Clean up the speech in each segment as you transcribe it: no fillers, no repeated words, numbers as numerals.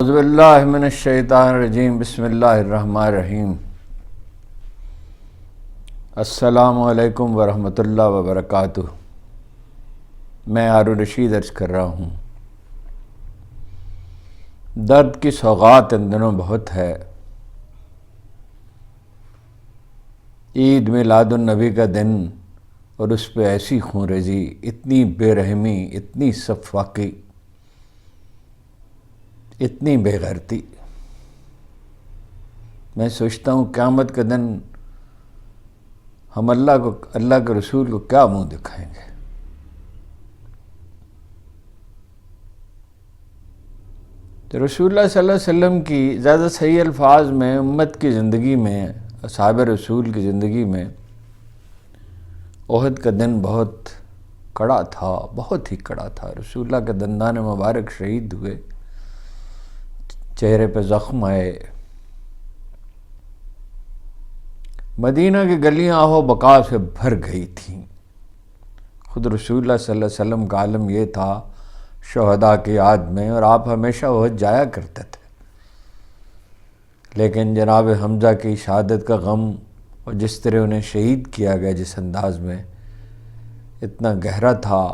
اعوذ باللہ من الشیطان الرجیم بسم اللہ الرحمن الرحیم السلام علیکم ورحمۃ اللہ وبرکاتہ۔ میں ہارون رشید عرض کر رہا ہوں، درد کی سوغات ان دنوں بہت ہے۔ عید میلاد النبی کا دن اور اس پہ ایسی خونریزی، اتنی بے رحمی، اتنی سفاکی، اتنی بے غیرتی۔ میں سوچتا ہوں قیامت کے دن ہم اللہ کے رسول کو کیا منہ دکھائیں گے۔ تو رسول اللہ صلی اللہ علیہ وسلم کی زیادہ صحیح الفاظ میں امت کی زندگی میں، اصحاب رسول کی زندگی میں احد کا دن بہت کڑا تھا، بہت ہی کڑا تھا۔ رسول اللہ کے دندان مبارک شہید ہوئے، چہرے پہ زخم آئے، مدینہ کی گلیاں آہ و بکا سے بھر گئی تھیں۔ خود رسول اللہ صلی اللہ علیہ وسلم کا عالم یہ تھا شہداء کی یاد میں، اور آپ ہمیشہ احد جایا کرتے تھے، لیکن جناب حمزہ کی شہادت کا غم اور جس طرح انہیں شہید کیا گیا، جس انداز میں، اتنا گہرا تھا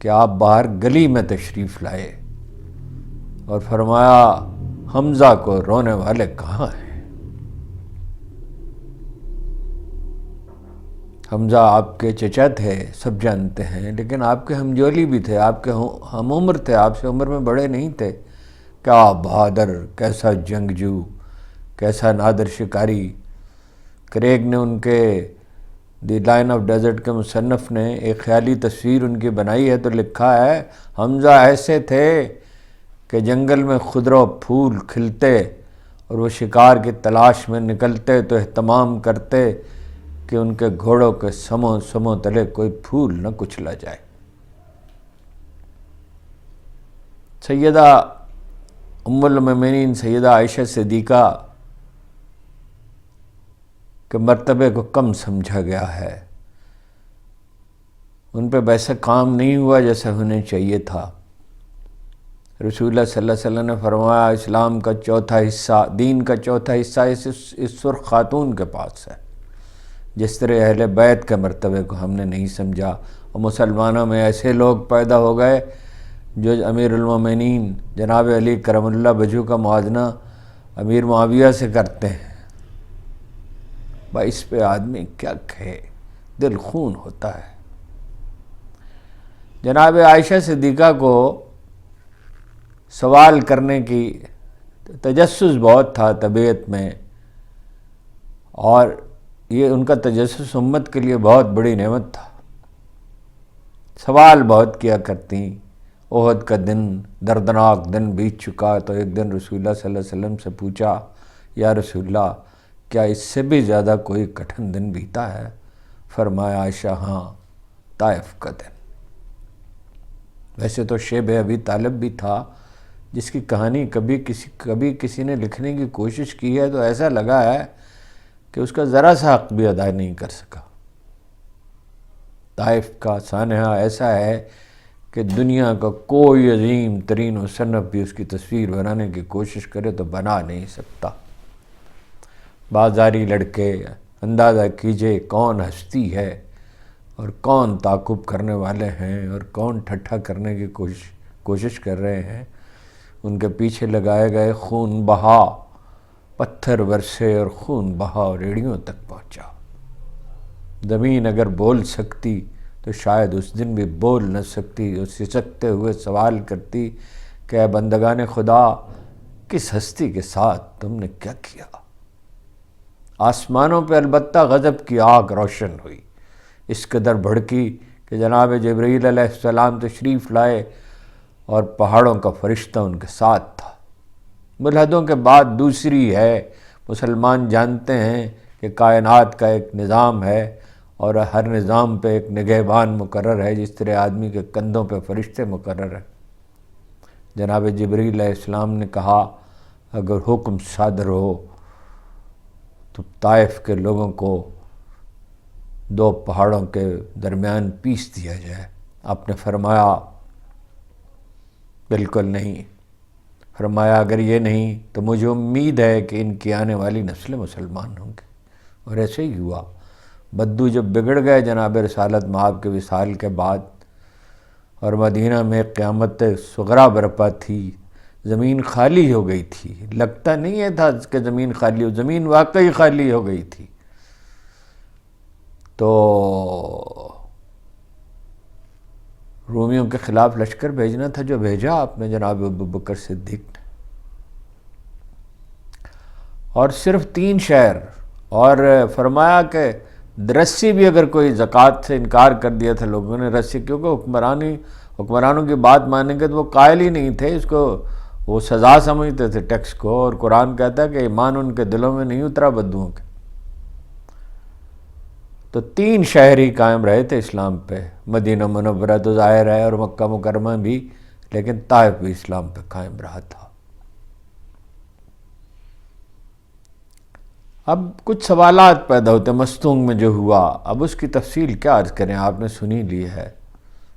کہ آپ باہر گلی میں تشریف لائے اور فرمایا حمزہ کو رونے والے کہاں ہیں؟ حمزہ آپ کے چچا تھے، سب جانتے ہیں، لیکن آپ کے ہمجولی بھی تھے، آپ کے ہم عمر تھے، آپ سے عمر میں بڑے نہیں تھے۔ کیا بہادر، کیسا جنگجو، کیسا نادر شکاری۔ کریگ نے ان کے دی لائن آف ڈیزرٹ کے مصنف نے ایک خیالی تصویر ان کی بنائی ہے، تو لکھا ہے حمزہ ایسے تھے کہ جنگل میں خضرا پھول کھلتے اور وہ شکار کی تلاش میں نکلتے تو اہتمام کرتے کہ ان کے گھوڑوں کے سموں تلے کوئی پھول نہ کچلا جائے۔ سیدہ ام المومنین سیدہ عائشہ صدیقہ کے مرتبے کو کم سمجھا گیا ہے، ان پہ ویسا کام نہیں ہوا جیسا ہونے چاہیے تھا۔ رسول اللہ صلی اللہ علیہ وسلم نے فرمایا اسلام کا چوتھا حصہ، دین کا چوتھا حصہ اس سرخ خاتون کے پاس ہے۔ جس طرح اہل بیت کے مرتبے کو ہم نے نہیں سمجھا، اور مسلمانوں میں ایسے لوگ پیدا ہو گئے جو امیر المومنین جناب علی کرم اللہ وجہ کا موازنہ امیر معاویہ سے کرتے ہیں۔ بھائی اس پہ آدمی کیا کہے، دل خون ہوتا ہے۔ جناب عائشہ صدیقہ کو سوال کرنے کی تجسس بہت تھا طبیعت میں، اور یہ ان کا تجسس امت کے لیے بہت بڑی نعمت تھا۔ سوال بہت کیا کرتی۔ احد کا دن، دردناک دن بیت چکا، تو ایک دن رسول اللہ صلی اللہ علیہ وسلم سے پوچھا یا رسول اللہ کیا اس سے بھی زیادہ کوئی کٹھن دن بیتا ہے؟ فرمایا عائشہ ہاں، طائف کا دن۔ ویسے تو شیب ابی طالب بھی تھا، جس کی کہانی کبھی کسی نے لکھنے کی کوشش کی ہے تو ایسا لگا ہے کہ اس کا ذرا سا حق بھی ادا نہیں کر سکا۔ طائف کا سانحہ ایسا ہے کہ دنیا کا کوئی عظیم ترین مصنف بھی اس کی تصویر بنانے کی کوشش کرے تو بنا نہیں سکتا۔ بازاری لڑکے، اندازہ کیجئے کون ہستی ہے اور کون تعاقب کرنے والے ہیں اور کون ٹھٹھا کرنے کی کوشش کر رہے ہیں۔ ان کے پیچھے لگائے گئے خون بہا، پتھر برسے اور خون بہا ریڑھیوں تک پہنچا۔ زمین اگر بول سکتی تو شاید اس دن بھی بول نہ سکتی، اور سسکتے ہوئے سوال کرتی کہ اے بندگان خدا، کس ہستی کے ساتھ تم نے کیا کیا؟ آسمانوں پہ البتہ غضب کی آگ روشن ہوئی، اس قدر بھڑکی کہ جناب جبرائیل علیہ السلام تشریف لائے اور پہاڑوں کا فرشتہ ان کے ساتھ تھا۔ ملحدوں کے بعد دوسری ہے۔ مسلمان جانتے ہیں کہ کائنات کا ایک نظام ہے اور ہر نظام پہ ایک نگہبان مقرر ہے، جس طرح آدمی کے کندھوں پہ فرشتے مقرر ہیں۔ جناب جبرائیل علیہ السلام نے کہا اگر حکم صادر ہو تو طائف کے لوگوں کو دو پہاڑوں کے درمیان پیس دیا جائے۔ آپ نے فرمایا بالکل نہیں، فرمایا اگر یہ نہیں تو مجھے امید ہے کہ ان کی آنے والی نسلیں مسلمان ہوں گے، اور ایسے ہی ہوا۔ بدو جب بگڑ گئے جناب رسالت مآب کے وصال کے بعد، اور مدینہ میں قیامت صغریٰ برپا تھی، زمین خالی ہو گئی تھی، لگتا نہیں ہے تھا کہ زمین خالی ہو، زمین واقعی خالی ہو گئی تھی، تو رومیوں کے خلاف لشکر بھیجنا تھا، جو بھیجا آپ نے جناب ابوبکر صدیق نے، اور صرف 3 شہر، اور فرمایا کہ رسی بھی اگر کوئی زکوٰۃ سے انکار کر دیا تھا لوگوں نے، رسی، کیونکہ حکمرانوں کی بات مانیں گے تو وہ قائل ہی نہیں تھے اس کو، وہ سزا سمجھتے تھے ٹیکس کو، اور قرآن کہتا ہے کہ ایمان ان کے دلوں میں نہیں اترا بدوؤں کے۔ تو 3 شہر ہی قائم رہے تھے اسلام پہ، مدینہ منورہ تو ظاہر ہے اور مکہ مکرمہ بھی، لیکن طائف بھی اسلام پہ قائم رہا تھا۔ اب کچھ سوالات پیدا ہوتے ہیں، مستونگ میں جو ہوا، اب اس کی تفصیل کیا عرض کریں، آپ نے سنی لی ہے،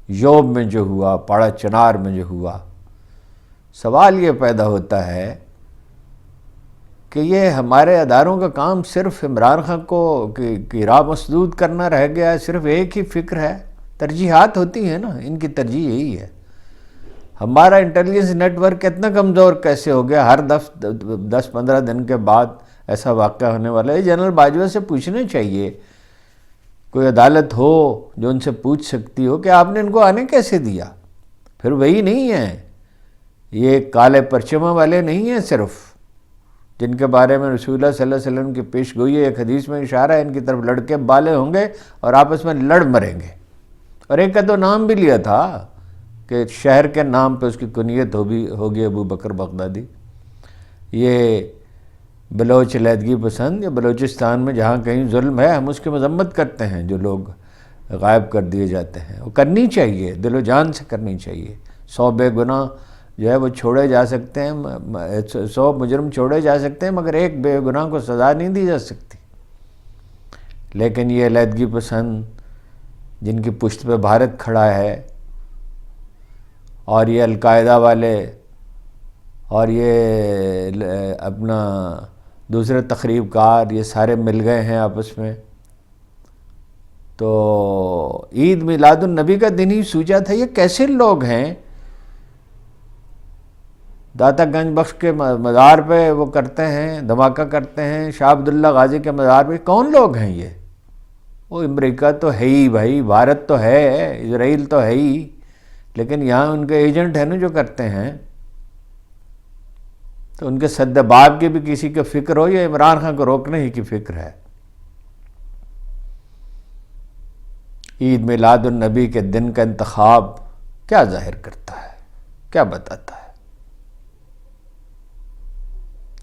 یوب میں جو ہوا، پاڑا چنار میں جو ہوا۔ سوال یہ پیدا ہوتا ہے کہ یہ ہمارے اداروں کا کام صرف عمران خان کو کی راہ مسدود کرنا رہ گیا ہے، صرف ایک ہی فکر ہے، ترجیحات ہوتی ہیں نا، ان کی ترجیح یہی ہے۔ ہمارا انٹیلیجنس نیٹ ورک اتنا کمزور کیسے ہو گیا، ہر 10-15 دن کے بعد ایسا واقعہ ہونے والا ہے؟ جنرل باجوہ سے پوچھنا چاہیے، کوئی عدالت ہو جو ان سے پوچھ سکتی ہو کہ آپ نے ان کو آنے کیسے دیا۔ پھر وہی نہیں ہیں، یہ کالے پرچمہ والے نہیں ہیں صرف، جن کے بارے میں رسول اللہ صلی اللہ علیہ وسلم کی پیش گوئی ہے، ایک حدیث میں اشارہ ہے، ان کی طرف لڑکے بالے ہوں گے اور آپس میں لڑ مریں گے۔ اور ایک کا تو نام بھی لیا تھا کہ شہر کے نام پہ اس کی کنیت ہوگی ابو بکر بغدادی۔ یہ بلوچ علیحدگی پسند، یا بلوچستان میں جہاں کہیں ظلم ہے ہم اس کی مذمت کرتے ہیں، جو لوگ غائب کر دیے جاتے ہیں، وہ کرنی چاہیے، دل و جان سے کرنی چاہیے۔ 100 بے گناہ جو ہے وہ چھوڑے جا سکتے ہیں، 100 مجرم چھوڑے جا سکتے ہیں، مگر ایک بے گناہ کو سزا نہیں دی جا سکتی۔ لیکن یہ علیحدگی پسند جن کی پشت پہ بھارت کھڑا ہے، اور یہ القاعدہ والے، اور یہ اپنا دوسرے تخریب کار، یہ سارے مل گئے ہیں آپس میں، تو عید میلاد النبی کا دن ہی سوچا تھا یہ کیسے لوگ ہیں؟ داتا گنج بخش کے مزار پہ وہ کرتے ہیں، دھماکہ کرتے ہیں، شاہ عبداللہ غازی کے مزار پہ، کون لوگ ہیں یہ؟ وہ امریکہ تو ہے ہی بھائی، بھارت تو ہے، اسرائیل تو ہے ہی، لیکن یہاں ان کے ایجنٹ ہیں نا جو کرتے ہیں۔ تو ان کے سد باب کی بھی کسی کا فکر ہو، یا عمران خان کو روکنے ہی کی فکر ہے؟ عید میلاد النبی کے دن کا انتخاب کیا ظاہر کرتا ہے، کیا بتاتا ہے؟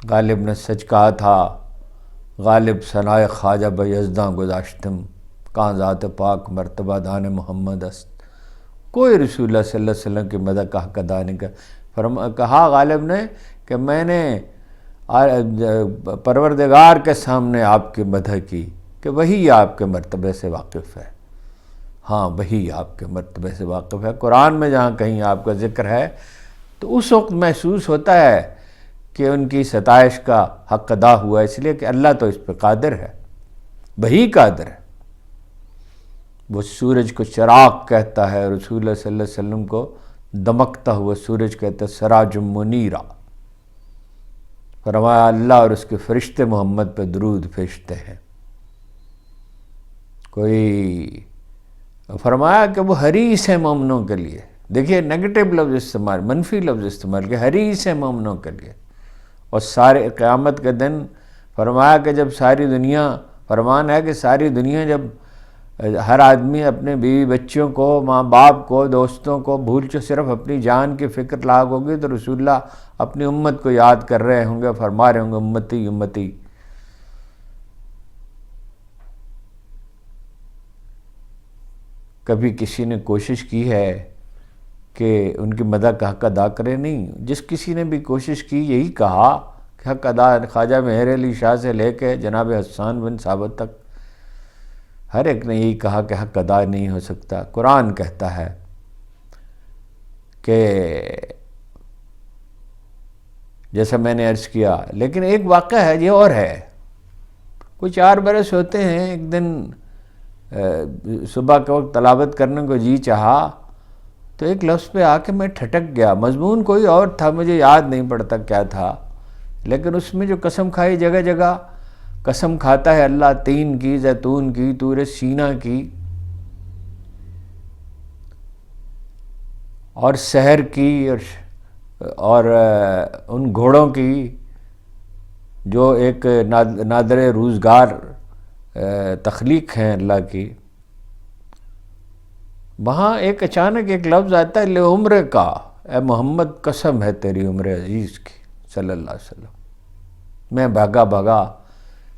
غالب نے سچ کہا تھا، غالب ثنائے خواجہ بیزداں گذاشتم، کہاں ذات پاک مرتبہ دان محمد است۔ کوئی رسول اللہ صلی اللہ علیہ وسلم کی مدح کا حق ادا نہیں کہا غالب نے کہ میں نے پروردگار کے سامنے آپ کی مدح کی کہ وہی آپ کے مرتبے سے واقف ہے۔ ہاں وہی آپ کے مرتبے سے واقف ہے۔ قرآن میں جہاں کہیں آپ کا ذکر ہے تو اس وقت محسوس ہوتا ہے کہ ان کی ستائش کا حق ادا ہوا، اس لیے کہ اللہ تو اس پہ قادر ہے، وہی قادر ہے۔ وہ سورج کو چراغ کہتا ہے، رسول اللہ صلی اللہ علیہ وسلم کو دمکتا ہوا سورج کہتا ہے، سراج منیرہ۔ فرمایا اللہ اور اس کے فرشتے محمد پہ درود بھیجتے ہیں۔ کوئی فرمایا کہ وہ حریص ہے مومنوں کے لیے، دیکھیے نیگیٹو لفظ استعمال، منفی لفظ استعمال کہ حریص ہے مومنوں کے لیے۔ اور سارے قیامت کے دن فرمایا کہ جب ساری دنیا، فرمان ہے کہ ساری دنیا جب ہر آدمی اپنے بیوی بچوں کو، ماں باپ کو، دوستوں کو بھول کے صرف اپنی جان کی فکر لاغ ہوگی، تو رسول اللہ اپنی امت کو یاد کر رہے ہوں گے، فرما رہے ہوں گے امتی امتی۔ کبھی کسی نے کوشش کی ہے کہ ان کی مدح کا حق ادا کرے؟ نہیں۔ جس کسی نے بھی کوشش کی یہی کہا کہ حق ادا، خواجہ مہر علی شاہ سے لے کے جناب حسان بن ثابت تک ہر ایک نے یہی کہا کہ حق ادا نہیں ہو سکتا۔ قرآن کہتا ہے کہ جیسا میں نے عرض کیا. لیکن ایک واقعہ ہے، یہ اور ہے. کوئی 4 برس ہوتے ہیں، ایک دن صبح کے وقت تلاوت کرنے کو جی چاہا تو ایک لفظ پہ آ کے میں ٹھٹک گیا. مضمون کوئی اور تھا، مجھے یاد نہیں پڑتا کیا تھا، لیکن اس میں جو قسم کھائی جگہ جگہ قسم کھاتا ہے اللہ تین کی، زیتون کی، طور سینا کی اور سحر کی اور ان گھوڑوں کی جو ایک نادر روزگار تخلیق ہیں اللہ کی. وہاں ایک اچانک ایک لفظ آتا ہے لعمر کا، اے محمد قسم ہے تیری عمر عزیز کی صلی اللہ علیہ وسلم. میں بھاگا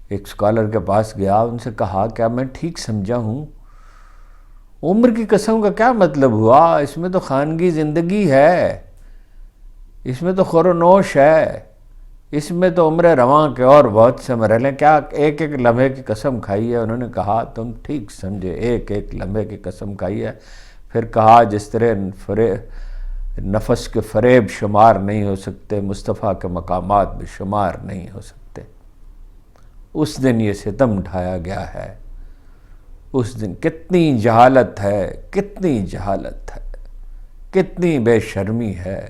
ایک اسکالر کے پاس گیا، ان سے کہا کیا میں ٹھیک سمجھا ہوں؟ عمر کی قسم کا کیا مطلب ہوا؟ اس میں تو خانگی زندگی ہے، اس میں تو خور و نوش ہے، اس میں تو عمر رواں کے اور بہت سے مرحلے، کیا ایک ایک لمحے کی قسم کھائی ہے؟ انہوں نے کہا تم ٹھیک سمجھے، ایک ایک لمحے کی قسم کھائی ہے. پھر کہا جس طرح نفس کے فریب شمار نہیں ہو سکتے، مصطفیٰ کے مقامات بھی شمار نہیں ہو سکتے. اس دن یہ ستم ڈھایا گیا ہے. اس دن کتنی جہالت ہے، کتنی جہالت ہے، کتنی بے شرمی ہے،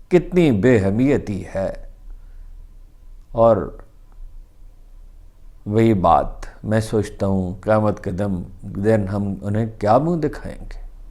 کتنی بے حمیتی ہے. اور وہی بات میں سوچتا ہوں قیامت کے دن ہم انہیں کیا منہ دکھائیں گے؟